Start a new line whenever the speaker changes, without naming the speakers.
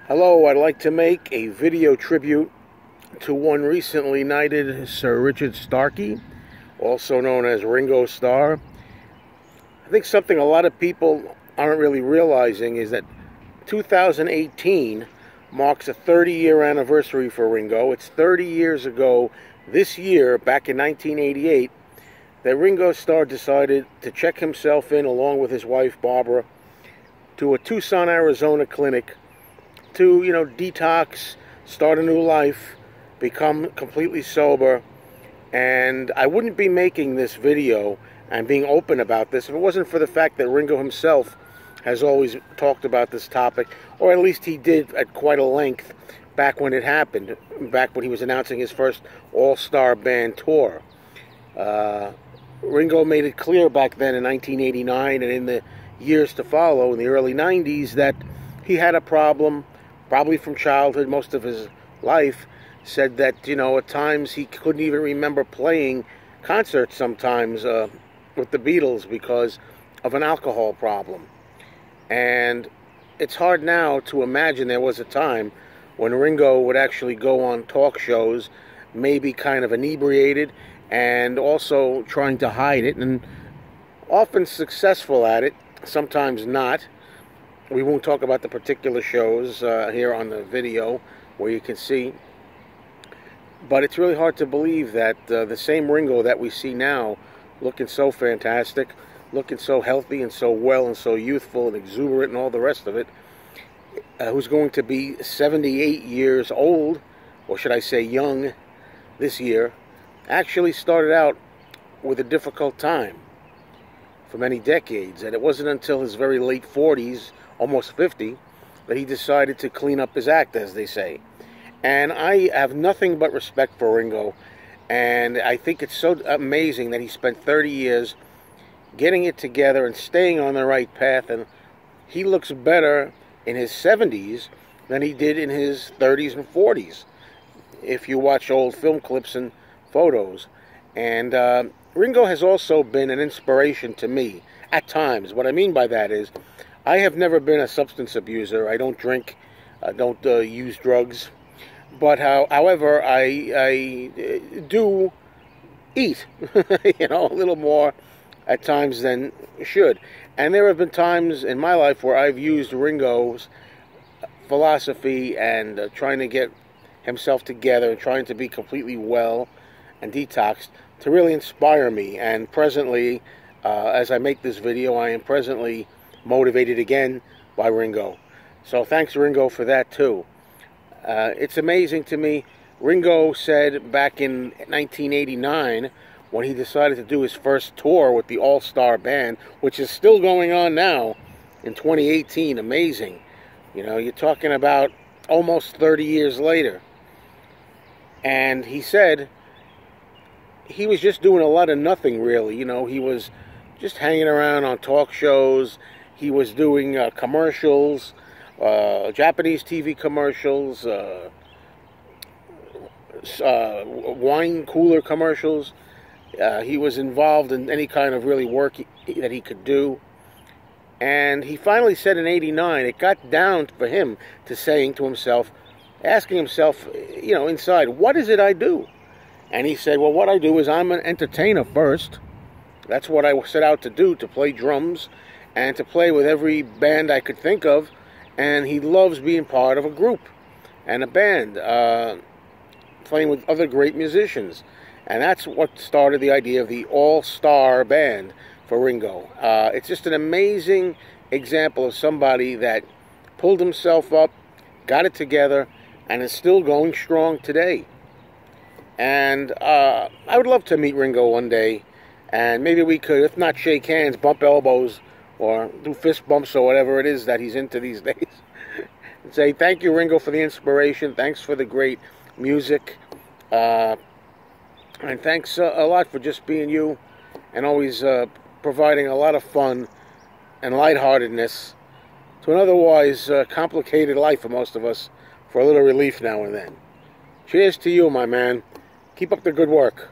Hello, I'd like to make a video tribute to one recently knighted Sir Richard Starkey, also known as Ringo Starr. I think something a lot of people aren't really realizing is that 2018 marks a 30-year anniversary for Ringo. It's 30 years ago this year, back in 1988, that Ringo Starr decided to check himself in, along with his wife Barbara, to a Tucson, Arizona clinic to, detox, start a new life, become completely sober. And I wouldn't be making this video and being open about this if it wasn't for the fact that Ringo himself has always talked about this topic, or at least he did at quite a length back when it happened, back when he was announcing his first all-star band tour. Ringo made it clear back then in 1989 and in the years to follow, in the early 90s, that he had a problem, probably from childhood, most of his life. Said that, at times he couldn't even remember playing concerts sometimes with the Beatles because of an alcohol problem. And it's hard now to imagine there was a time when Ringo would actually go on talk shows, maybe kind of inebriated, and also trying to hide it, and often successful at it, sometimes not. We won't talk about the particular shows here on the video where you can see. But it's really hard to believe that the same Ringo that we see now, looking so fantastic, looking so healthy and so well and so youthful and exuberant and all the rest of it, who's going to be 78 years old, or should I say young, this year, actually started out with a difficult time for many decades. And it wasn't until his very late 40s, almost 50, that he decided to clean up his act, as they say. And I have nothing but respect for Ringo, and I think it's so amazing that he spent 30 years getting it together and staying on the right path, and he looks better in his 70s than he did in his 30s and 40s, if you watch old film clips and photos. And Ringo has also been an inspiration to me at times. What I mean by that is, I have never been a substance abuser. I don't drink, I don't use drugs. But however, I do eat, a little more at times than should. And there have been times in my life where I've used Ringo's philosophy and trying to get himself together and trying to be completely well and detoxed to really inspire me. And presently, as I make this video, I am presently motivated again by Ringo. So thanks, Ringo, for that too. It's amazing to me. Ringo said back in 1989, when he decided to do his first tour with the All-Star Band, which is still going on now in 2018, amazing. You're talking about almost 30 years later. And he said he was just doing a lot of nothing, really. He was just hanging around on talk shows. He was doing commercials, Japanese TV commercials, wine cooler commercials. He was involved in any kind of really work that he could do. And he finally said in '89, it got down for him to saying to himself, asking himself, inside, what is it I do? And he said, well, what I do is I'm an entertainer first. That's what I set out to do, to play drums and to play with every band I could think of. And he loves being part of a group and a band, playing with other great musicians. And that's what started the idea of the All-Star Band for Ringo. It's just an amazing example of somebody that pulled himself up, got it together, and is still going strong today. And I would love to meet Ringo one day, and maybe we could, if not shake hands, bump elbows, or do fist bumps or whatever it is that he's into these days. And say, thank you, Ringo, for the inspiration. Thanks for the great music. And thanks a lot for just being you and always providing a lot of fun and lightheartedness to an otherwise complicated life for most of us, for a little relief now and then. Cheers to you, my man. Keep up the good work.